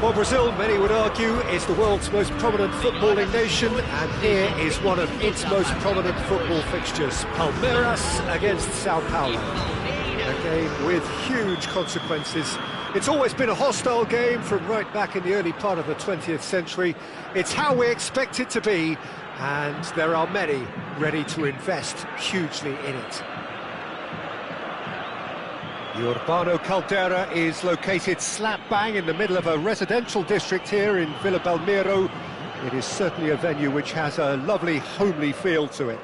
Well, Brazil, many would argue, is the world's most prominent footballing nation, and here is one of its most prominent football fixtures. Palmeiras against Sao Paulo. A game with huge consequences. It's always been a hostile game from right back in the early part of the 20th century. It's how we expect it to be, and there are many ready to invest hugely in it. The Urbano Caldera is located slap bang in the middle of a residential district here in Vila Belmiro. It is certainly a venue which has a lovely homely feel to it.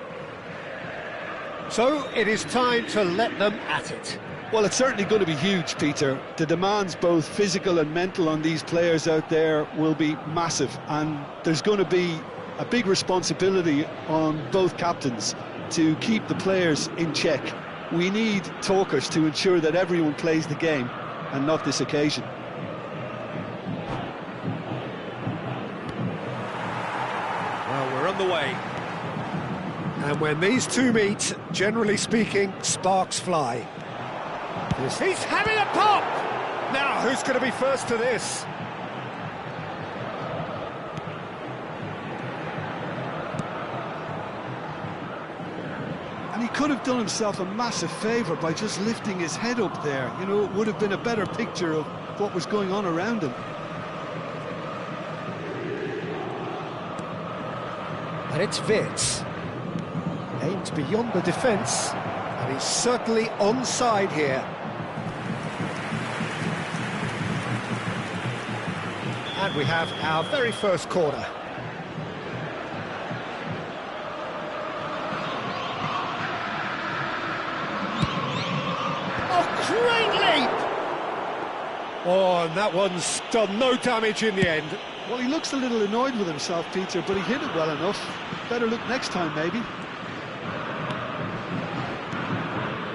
So it is time to let them at it. Well, it's certainly going to be huge, Peter. The demands, both physical and mental, on these players out there will be massive, and there's going to be a big responsibility on both captains to keep the players in check. We need talkers to ensure that everyone plays the game, and not this occasion. Well, we're on the way. And when these two meet, generally speaking, sparks fly. He's having a pop! Now, who's going to be first to this? And he could have done himself a massive favour by just lifting his head up there. You know, it would have been a better picture of what was going on around him. And it's Wirtz. Aims beyond the defence, and he's certainly onside here. And we have our very first corner. Great leap! Oh, and that one's done no damage in the end. Well, he looks a little annoyed with himself, Peter, but he hit it well enough. Better look next time, maybe.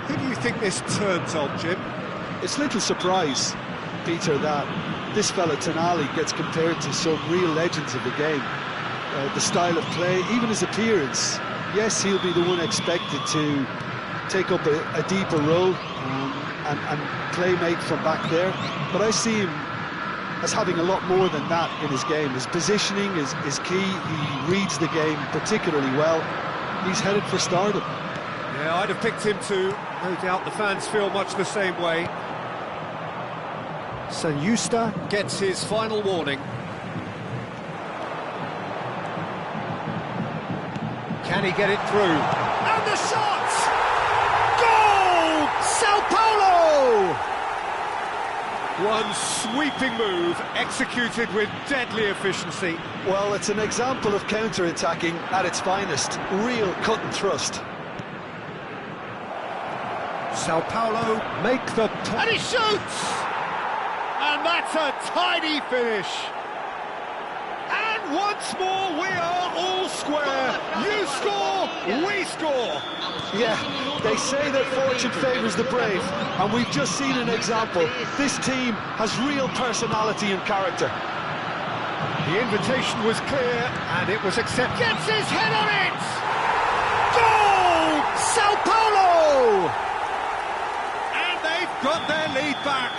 Who do you think this turns on, Jim? It's little surprise, Peter, that this fella Tonali gets compared to some real legends of the game. The style of play, even his appearance. Yes, he'll be the one expected to take up a deeper role and play make from back there, but I see him as having a lot more than that in his game. His positioning is key. He reads the game particularly well. He's headed for stardom. Yeah, I'd have picked him too. No doubt the fans feel much the same way. Sanjusta gets his final warning. Can he get it through? And the shot! Goal! Sao Paulo! One sweeping move, executed with deadly efficiency. Well, it's an example of counter-attacking at its finest. Real cut and thrust. Sao Paulo make the... And he shoots! And that's a tidy finish. And once more, we are all square. You score, we score. Yeah, they say that fortune favours the brave, and we've just seen an example. This team has real personality and character. The invitation was clear, and it was accepted. Gets his head on it! Goal! Sao Paulo! And they've got their lead back.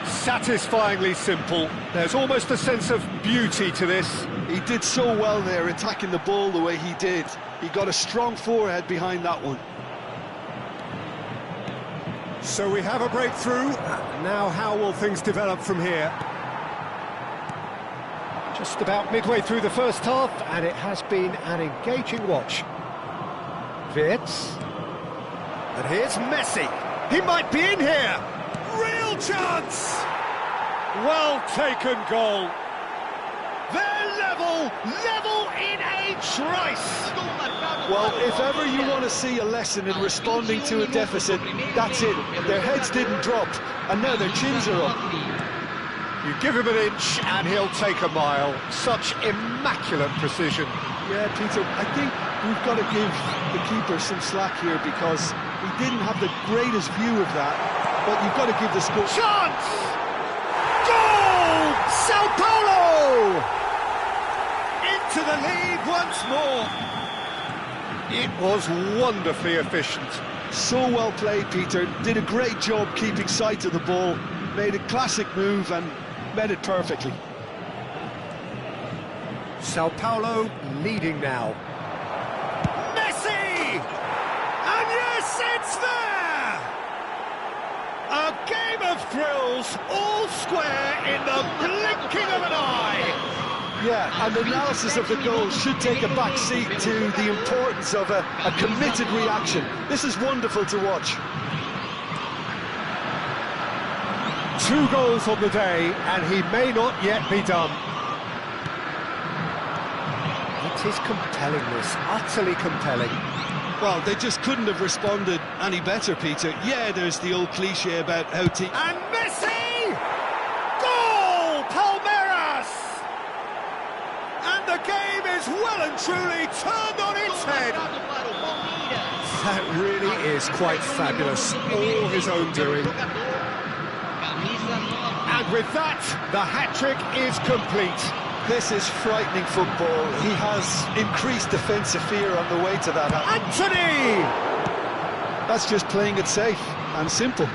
Satisfyingly simple. There's almost a sense of beauty to this. He did so well there, attacking the ball the way he did. He got a strong forehead behind that one. So we have a breakthrough. Now how will things develop from here? Just about midway through the first half, and it has been an engaging watch. Wirtz. And here's Messi. He might be in here. Real chance! Well taken goal. They're level in a trice. Well, if ever you want to see a lesson in responding to a deficit, that's it. Their heads didn't drop, and now their chins are up. You give him an inch and he'll take a mile. Such immaculate precision. Yeah, Peter, I think we've got to give the keeper some slack here, because he didn't have the greatest view of that, but you've got to give the score... Chance! Goal! Sao Paulo! Into the lead once more. It was wonderfully efficient. So well played, Peter. Did a great job keeping sight of the ball. Made a classic move, and met it perfectly. Sao Paulo leading now. Messi! And yes, it's there! A game of thrills, all square in the blinking of an eye! Yeah, and the analysis of the goal should take a back seat to the importance of a committed reaction. This is wonderful to watch. 2 goals on the day, and he may not yet be done. It is compelling, this, utterly compelling. Well, they just couldn't have responded any better, Peter. Yeah, there's the old cliche about how teams... And Messi! Goal! Palmeiras! And the game is well and truly turned on its head. That really is quite fabulous, all his own doing. And with that, the hat-trick is complete. This is frightening football. He has increased defensive fear on the way to that. Anthony! That's just playing it safe and simple.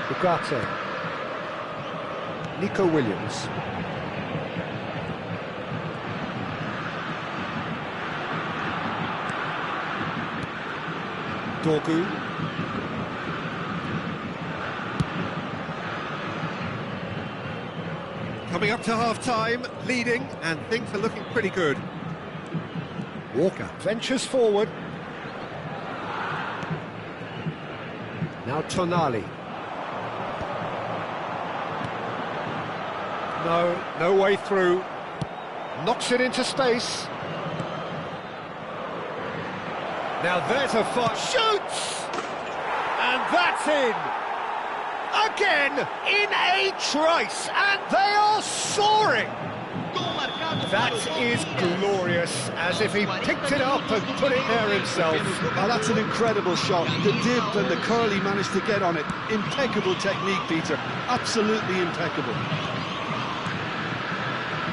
Ugarte. Nico Williams. Dorgu. Coming up to half-time, leading, and things are looking pretty good. Walker ventures forward. Now Tonali. No way through. Knocks it into space. Now there's a far shoots! And that's in! Again, in a trice, and they are soaring! That is glorious, as if he picked it up and put it there himself. Oh, that's an incredible shot. The dip and the curl he managed to get on it. Impeccable technique, Peter. Absolutely impeccable.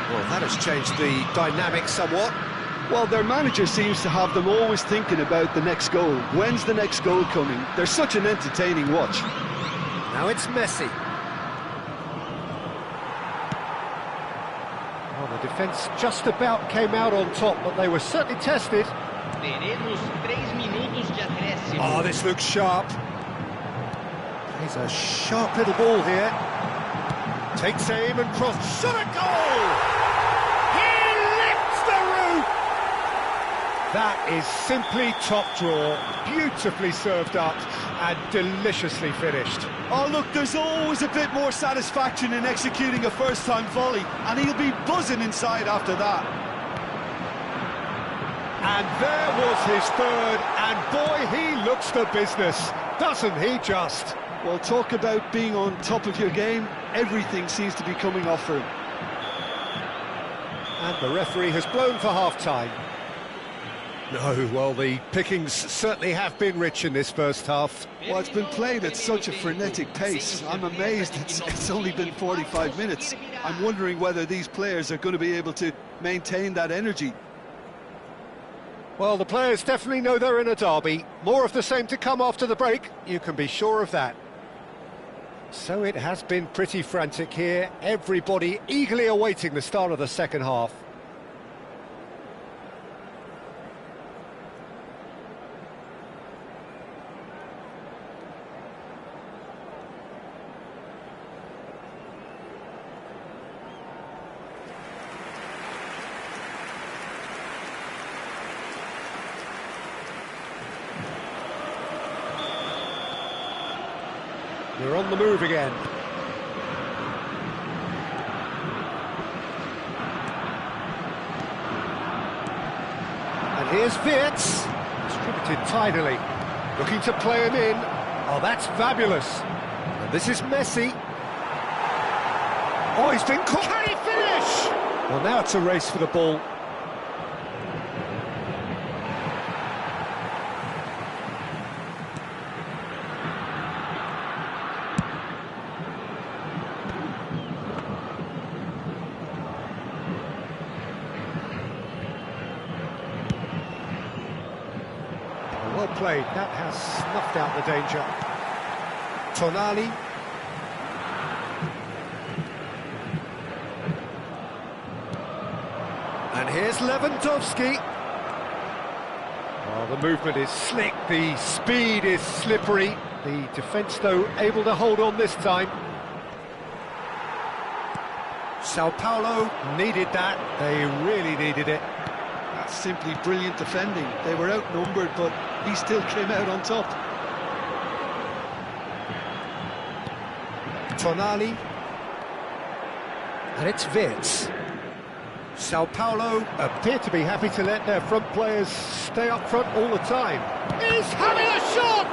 Well, that has changed the dynamic somewhat. Well, their manager seems to have them always thinking about the next goal. When's the next goal coming? They're such an entertaining watch. Now it's Messi. Well, the defence just about came out on top, but they were certainly tested. Oh, this looks sharp. He's a sharp little ball here. Takes aim and cross. Shot at goal! That is simply top draw, beautifully served up and deliciously finished. Oh look, there's always a bit more satisfaction in executing a first-time volley, and he'll be buzzing inside after that. And there was his third, and boy, he looks the business, doesn't he just? Well, talk about being on top of your game, everything seems to be coming off for him. And the referee has blown for half-time. No, well, the pickings certainly have been rich in this first half. Well, it's been played at such a frenetic pace. I'm amazed it's only been 45 minutes. I'm wondering whether these players are going to be able to maintain that energy. Well, the players definitely know they're in a derby. More of the same to come after the break, you can be sure of that. So it has been pretty frantic here. Everybody eagerly awaiting the start of the second half. We're on the move again. And here's Wirtz, distributed tidily, looking to play him in. Oh, that's fabulous. And this is Messi. Oh, he's been caught. Can he finish? Well, now it's a race for the ball. Well played, that has snuffed out the danger. Tonali. Here's Lewandowski. Oh, the movement is slick, the speed is slippery. The defence, though, able to hold on this time. Sao Paulo needed that. They really needed it. That's simply brilliant defending. They were outnumbered, but he still came out on top. Tonali. And it's Wirtz. Sao Paulo appear to be happy to let their front players stay up front all the time. He's having a shot!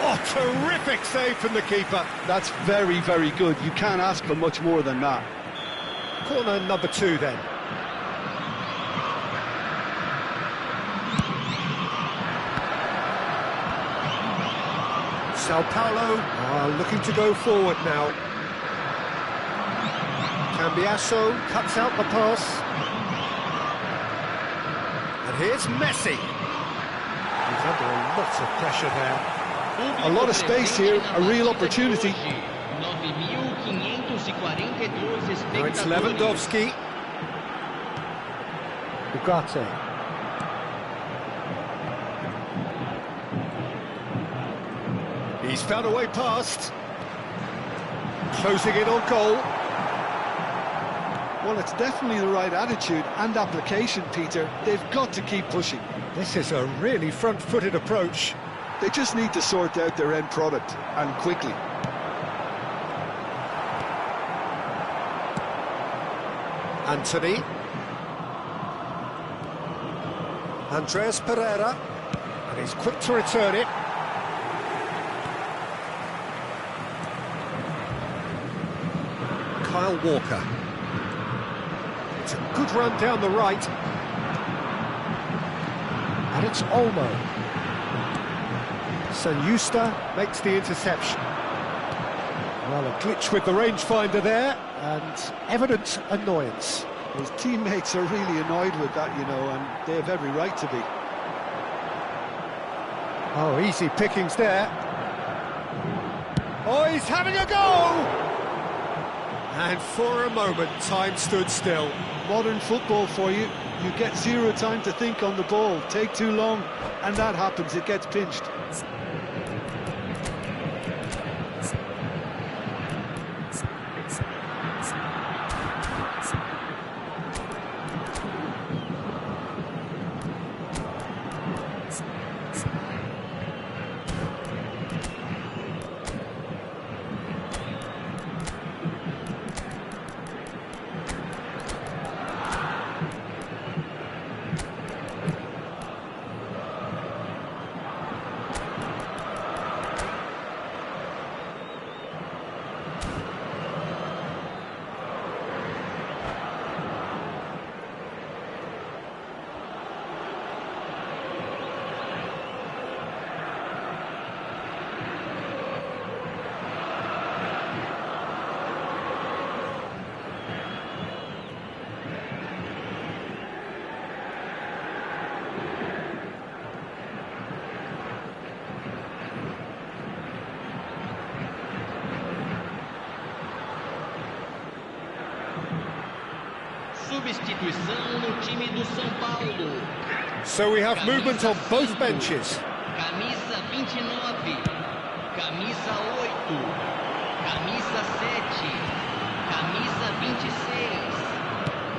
Oh, terrific save from the keeper. That's very, very good. You can't ask for much more than that. Corner number 2 then. Sao Paulo are looking to go forward now. Cambiasso cuts out the pass. And here's Messi. He's under a lot of pressure there. A lot of space here, a real opportunity. Now it's Lewandowski. Ugarte. He's found a way past. Closing in on goal. Well, it's definitely the right attitude and application, Peter. They've got to keep pushing. This is a really front-footed approach. They just need to sort out their end product, and quickly. Anthony. Andreas Pereira. And he's quick to return it. Kyle Walker. It's a good run down the right. And it's Olmo. San Justa makes the interception. Well, a glitch with the rangefinder there, and evident annoyance. His teammates are really annoyed with that, you know, and they have every right to be. Oh, easy pickings there. Oh, he's having a go! And for a moment, time stood still. Modern football for you. You get zero time to think on the ball. Take too long, and that happens. It gets pinched. Substituição no time do São Paulo. So we have movement on both benches. Camisa 29, camisa 8, camisa 7, camisa 26,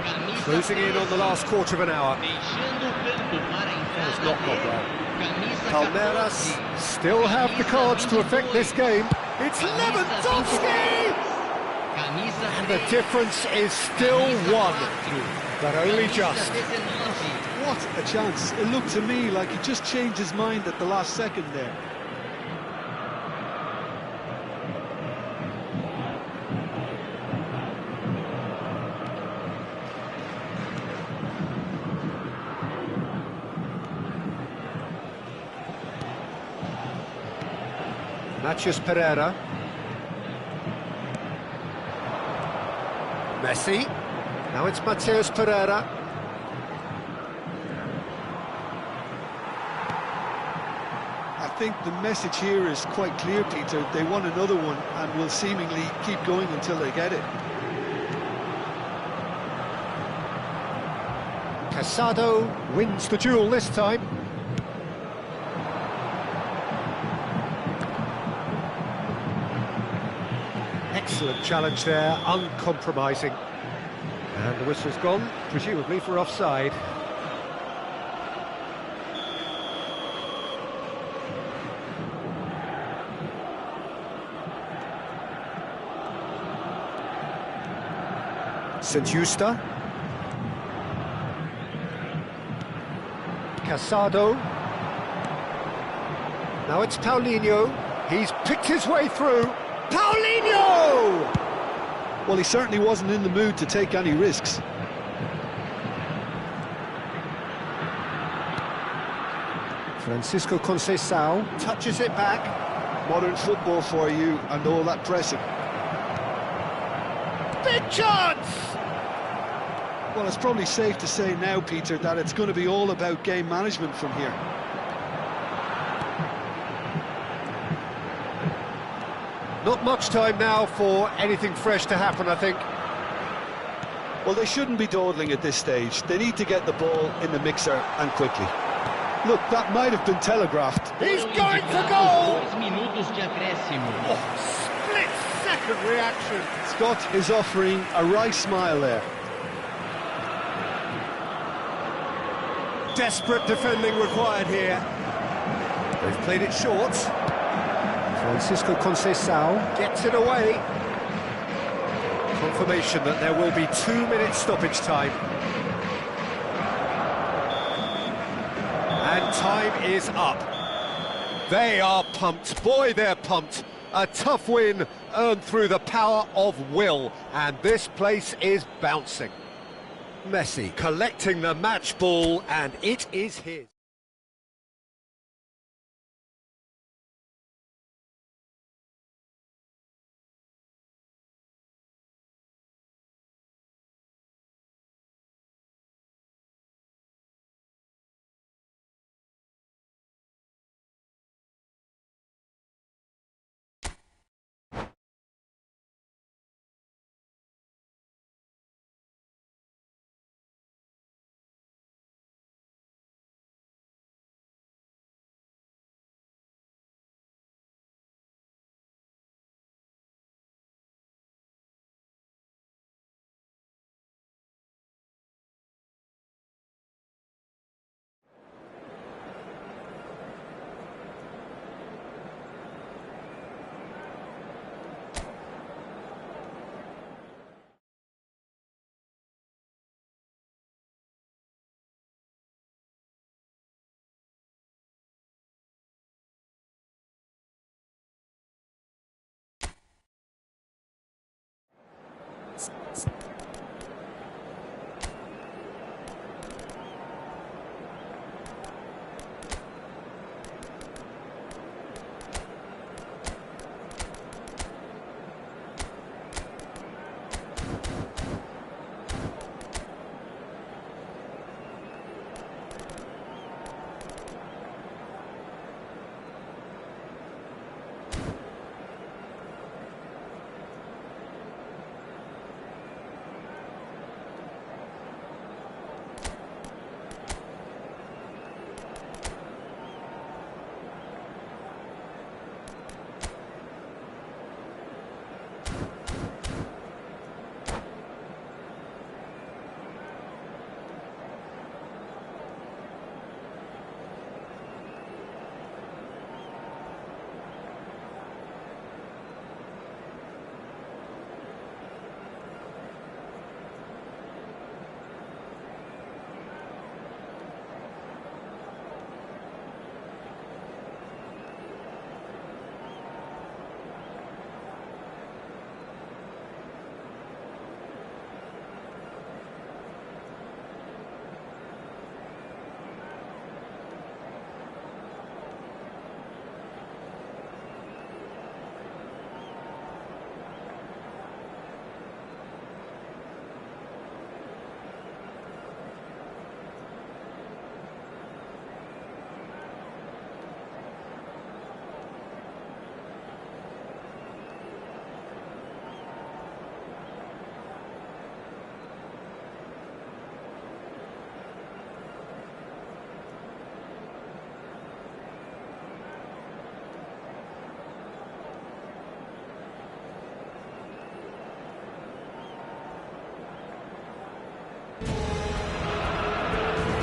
camisa Closing in on the last quarter of an hour. deixando o campo para a Has entrada not gone dele. well. Camisa Palmeiras 14, still have the cards to affect this game. It's Lewandowski! camisa And the 3, difference is still one, but only just. camisa 19. What a chance. It looked to me like he just changed his mind at the last second there. Matheus Pereira. Messi. Now it's Matheus Pereira. I think the message here is quite clear, Peter. They want another one and will seemingly keep going until they get it. Casado wins the duel this time. Excellent challenge there, uncompromising. And the whistle's gone, presumably for offside. St. Justa. Casado. Now it's Paulinho. He's picked his way through. Paulinho! Well, he certainly wasn't in the mood to take any risks. Francisco Conceição touches it back. Modern football for you and all that pressing. Big chance! Well, it's probably safe to say now, Peter, that it's going to be all about game management from here. Not much time now for anything fresh to happen, I think. Well, they shouldn't be dawdling at this stage. They need to get the ball in the mixer and quickly. Look, that might have been telegraphed. He's going for goal! 2 minutos de acréscimo. Oh, split-second reaction. Scott is offering a wry smile there. Desperate defending required here. They've played it short. Francisco Conceição gets it away. Confirmation that there will be 2 minutes stoppage time. And time is up. They are pumped. Boy, they're pumped. A tough win earned through the power of will. And this place is bouncing. Messi collecting the match ball, and it is his.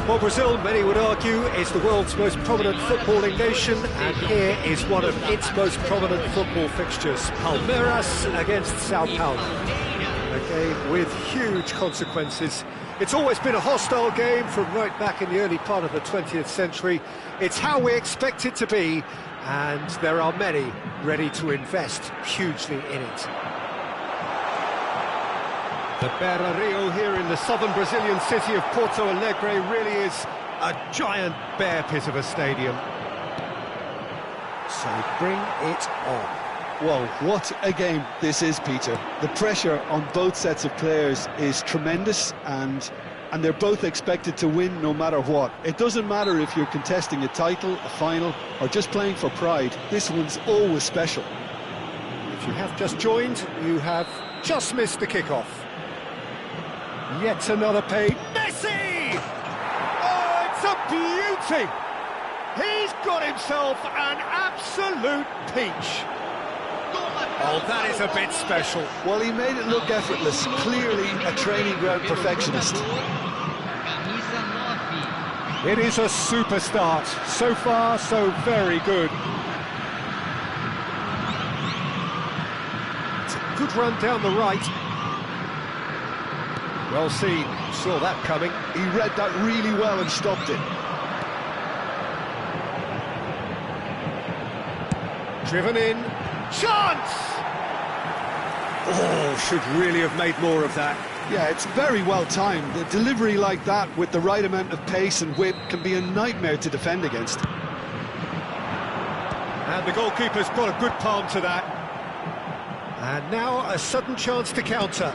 Well, Brazil, many would argue, is the world's most prominent footballing nation, and here is one of its most prominent football fixtures. Palmeiras against Sao Paulo. A game with huge consequences. It's always been a hostile game from right back in the early part of the 20th century. It's how we expect it to be, and there are many ready to invest hugely in it. The Beira-Rio here in the southern Brazilian city of Porto Alegre really is a giant bear pit of a stadium. So bring it on. Well, what a game this is, Peter. The pressure on both sets of players is tremendous, and they're both expected to win no matter what. It doesn't matter if you're contesting a title, a final, or just playing for pride. This one's always special. If you have just joined, you have just missed the kickoff. Yet another page. Messi! Oh, it's a beauty! He's got himself an absolute peach. Oh, that is a bit special. Well, he made it look effortless. Clearly a training ground perfectionist. It is a super start. So far, so very good. It's a good run down the right. Well seen, saw that coming. He read that really well and stopped it. Driven in, chance! Oh, should really have made more of that. Yeah, it's very well timed. The delivery like that with the right amount of pace and whip can be a nightmare to defend against. And the goalkeeper's got a good palm to that. And now a sudden chance to counter.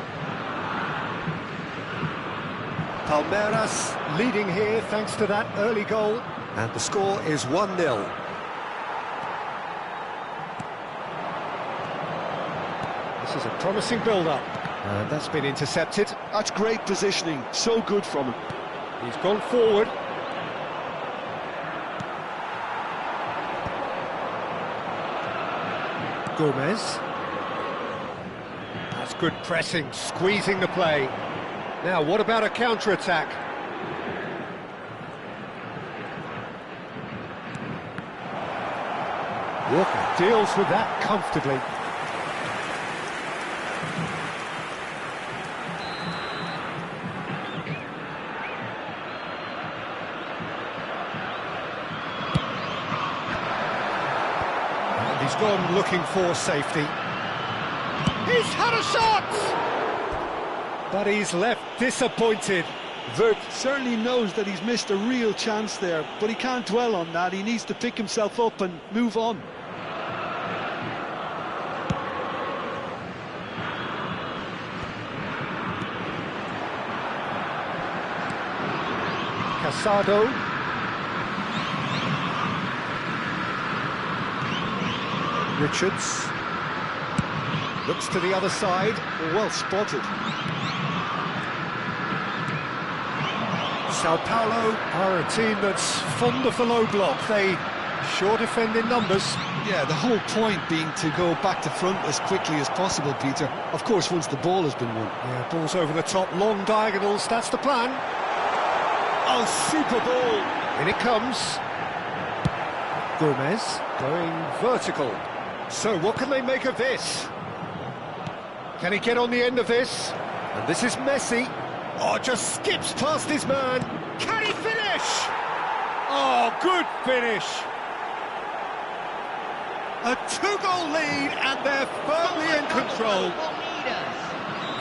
Palmeiras leading here thanks to that early goal, and the score is 1-0. This is a promising build-up, and that's been intercepted. That's great positioning, so good from him. He's gone forward. Gomez. That's good pressing, squeezing the play. Now, what about a counter-attack? Walker deals with that comfortably. And he's gone looking for safety. He's had a shot! But he's left disappointed. Vert certainly knows that he's missed a real chance there, but he can't dwell on that. He needs to pick himself up and move on. Casado. Richards. Looks to the other side. Well spotted. Sao Paulo are a team that's fond of the low block. They sure defend in numbers. Yeah, the whole point being to go back to front as quickly as possible, Peter. Of course, once the ball has been won. Yeah, ball's over the top, long diagonals, that's the plan. Oh, super ball! In it comes. Gomez going vertical. So what can they make of this? Can he get on the end of this? And this is Messi. Oh, just skips past his man. Can he finish? Oh, good finish. A two-goal lead, and they're firmly in control.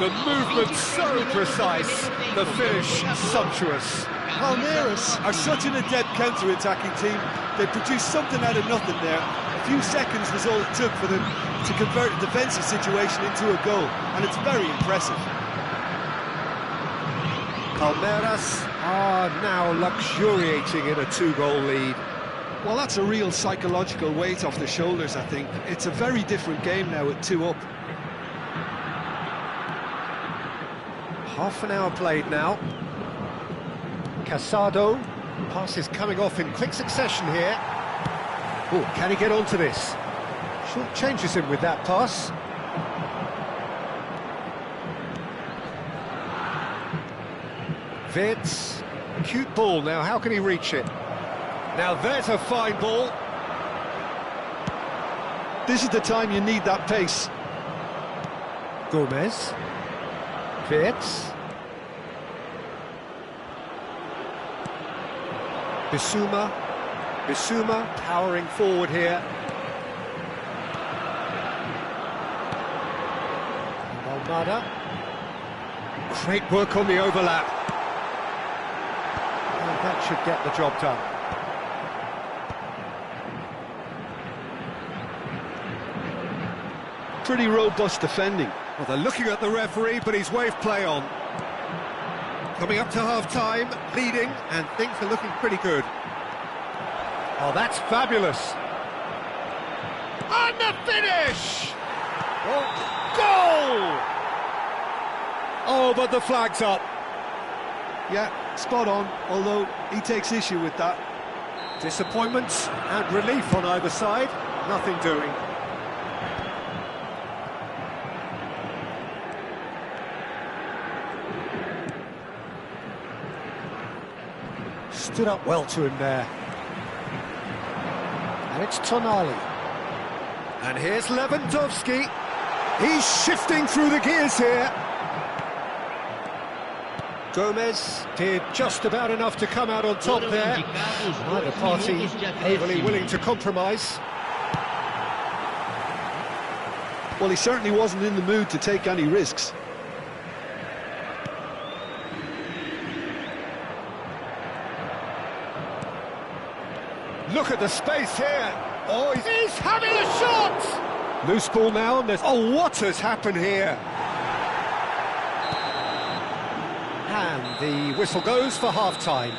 The movement so precise, the finish sumptuous. Palmeiras are such an adept counter-attacking team. They produced something out of nothing there. A few seconds was all it took for them to convert a defensive situation into a goal, and it's very impressive. Palmeiras are now luxuriating in a two-goal lead. Well, that's a real psychological weight off their shoulders, I think. It's a very different game now at 2 up. Half an hour played now. Casado. Pass is coming off in quick succession here. Oh, can he get onto this? Short changes him with that pass. Wirtz. Cute ball now, how can he reach it? Now there's a fine ball. This is the time you need that pace. Gomez. Wirtz. Bissouma powering forward here. Almada. Great work on the overlap. And that should get the job done. Pretty robust defending. Well, they're looking at the referee, but he's waved play on. Coming up to half-time, leading, and things are looking pretty good. Oh, that's fabulous. And the finish! Oh, goal! Oh, but the flag's up. Yeah, spot on, although he takes issue with that. Disappointment and relief on either side. Nothing doing. Stood up well to him there. And it's Tonali. And here's Lewandowski. He's shifting through the gears here. Gomez did just about enough to come out on top there. Neither party overly willing to compromise. Well, he certainly wasn't in the mood to take any risks. Look at the space here. Oh, he's having a shot! Loose ball now, and there's... Oh, what has happened here? And the whistle goes for half-time.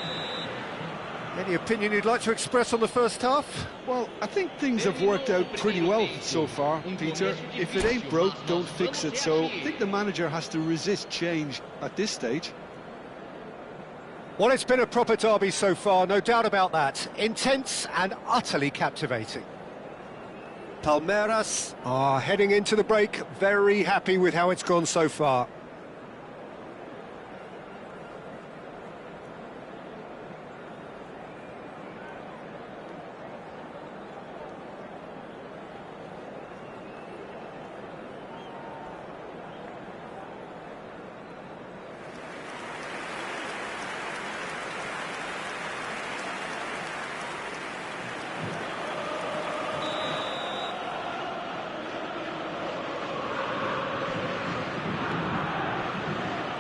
Any opinion you'd like to express on the first half? Well, I think things have worked out pretty well so far, Peter. If it ain't broke, don't fix it. So I think the manager has to resist change at this stage. Well, it's been a proper derby so far, no doubt about that. Intense and utterly captivating. Palmeiras are heading into the break, very happy with how it's gone so far.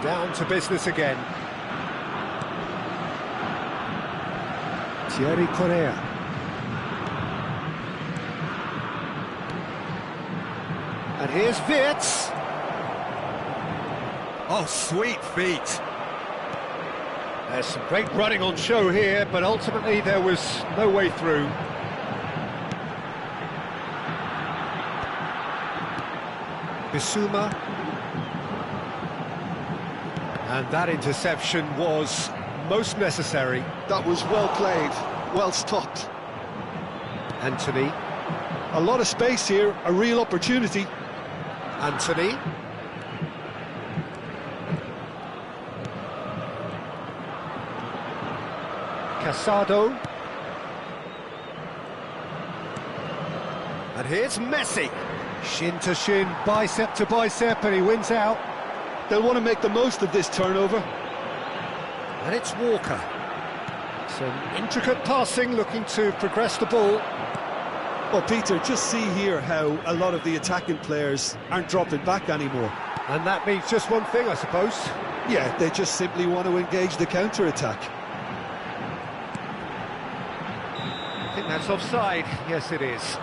Down to business again. Thierry Correa. And here's Wirtz. Oh, sweet feet. There's some great running on show here, but ultimately there was no way through. Bissouma. And that interception was most necessary. That was well played, well stopped. Anthony. A lot of space here, a real opportunity. Anthony. Casado. And here's Messi. Shin to shin, bicep to bicep, and he wins out. They'll want to make the most of this turnover. And it's Walker. Some intricate passing, looking to progress the ball. Well, Peter, just see here how a lot of the attacking players aren't dropping back anymore. And that means just one thing, I suppose. Yeah, they just simply want to engage the counter-attack. I think that's offside. Yes, it is.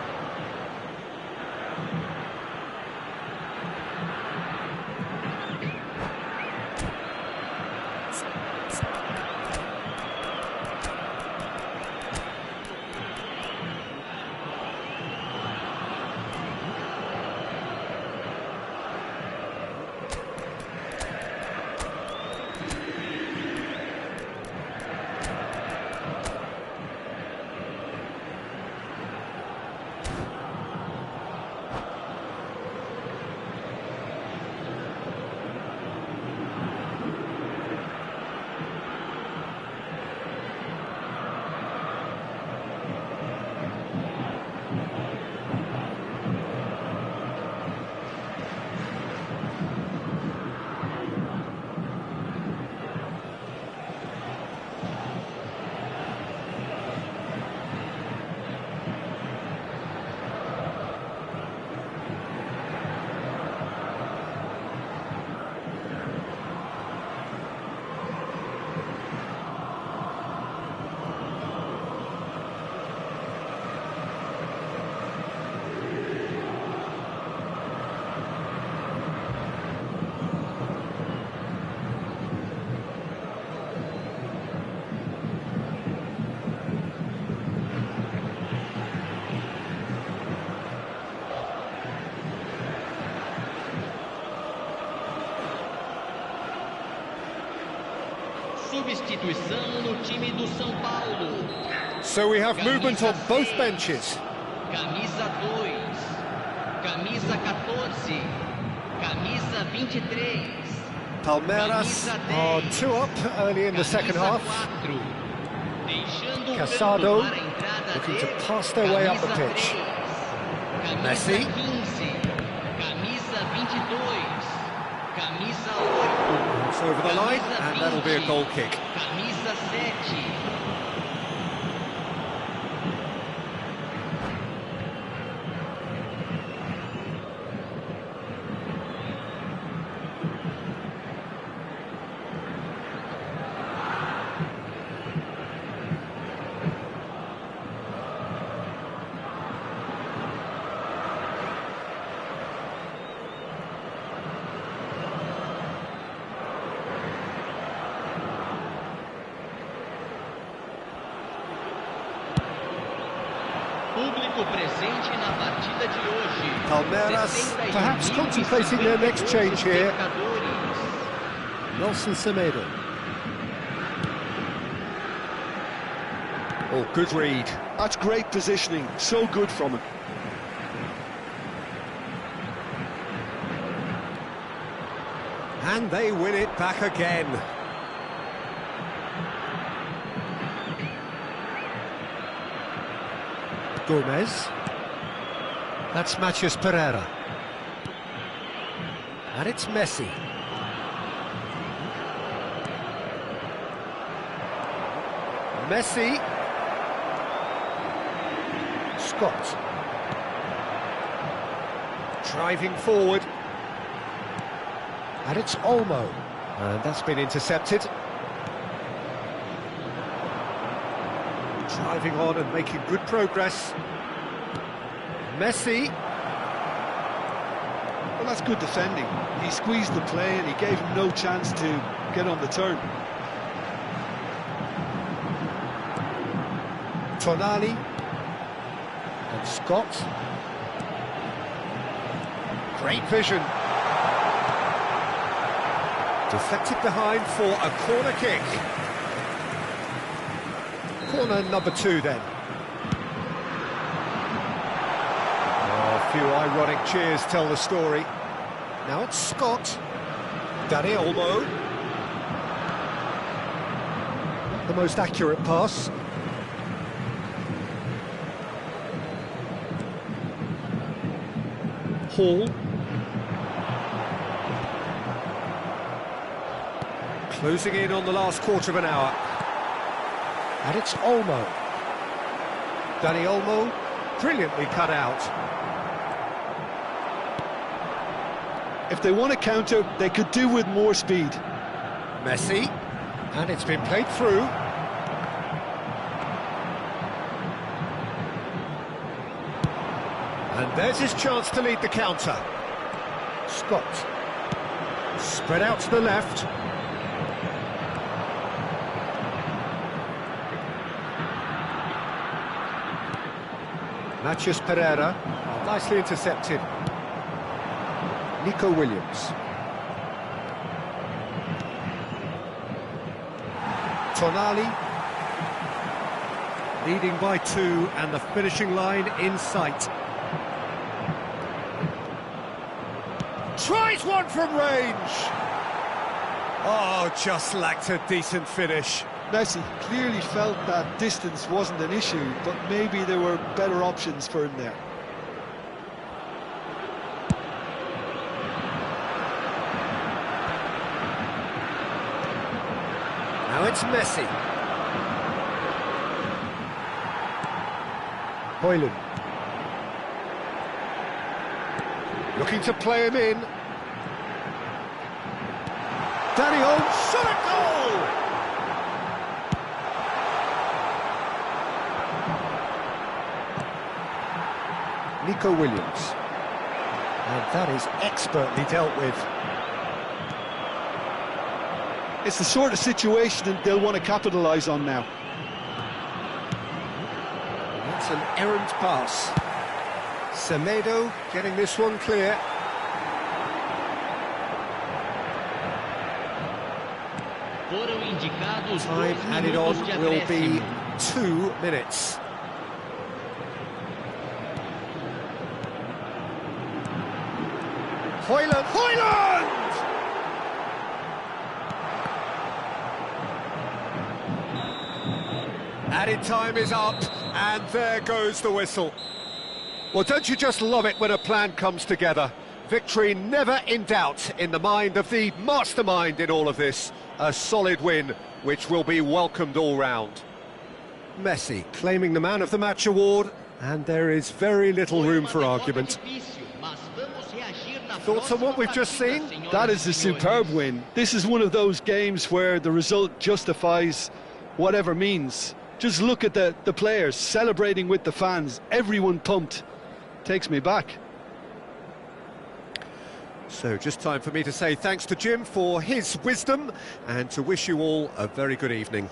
Substituição no time do São Paulo. So we have movement on both benches. Camisa 2, camisa 14, camisa 23. Palmeiras are 2 up early in the second half. Casado looking to pass their way up the pitch. Messi. Camisa 22, camisa 8. It's over the line, and that'll be a goal kick. Camisa 7. Público presente na partida de hoje. Palmeiras perhaps contemplating their next change here. Nelson Semedo. Oh, good read. That's great positioning, so good from him. And they win it back again. Gomez. That's Matheus Pereira. And it's Messi. Messi. Scott. Driving forward. And it's Olmo. And that's been intercepted. Driving on and making good progress. Messi. Well, that's good defending. He squeezed the play and he gave him no chance to get on the turn. Tonali. And Scott. Great vision. Deflected behind for a corner kick. Corner number 2 then. Oh, a few ironic cheers tell the story. Now it's Scott. Dani Olmo. Not the most accurate pass. Hall. Closing in on the last quarter of an hour. And it's Olmo. Dani Olmo, brilliantly cut out. If they want to counter, they could do with more speed. Messi, and it's been played through. And there's his chance to lead the counter. Scott. Spread out to the left. Matheus Pereira, nicely intercepted. Nico Williams. Tonali. Leading by 2 and the finishing line in sight. Tries one from range. Oh, just lacked a decent finish. Messi clearly felt that distance wasn't an issue, but maybe there were better options for him there. Now it's Messi. Højlund. Looking to play him in. Daniel, shot a goal! Nico Williams. And that is expertly dealt with. It's the sort of situation that they'll want to capitalise on now. That's an errant pass. Semedo getting this one clear. Foram indicados últimos Time 2 added on minutos de will be acréscimo. 2 minutes. Hoyland! Added time is up, and there goes the whistle. Well, don't you just love it when a plan comes together? Victory never in doubt in the mind of the mastermind in all of this. A solid win, which will be welcomed all round. Messi claiming the Man of the Match award, and there is very little room for argument. Thoughts on what we've just seen? That is a superb win. This is one of those games where the result justifies whatever means. Just look at the players celebrating with the fans, everyone pumped. Takes me back. So just time for me to say thanks to Jim for his wisdom and to wish you all a very good evening.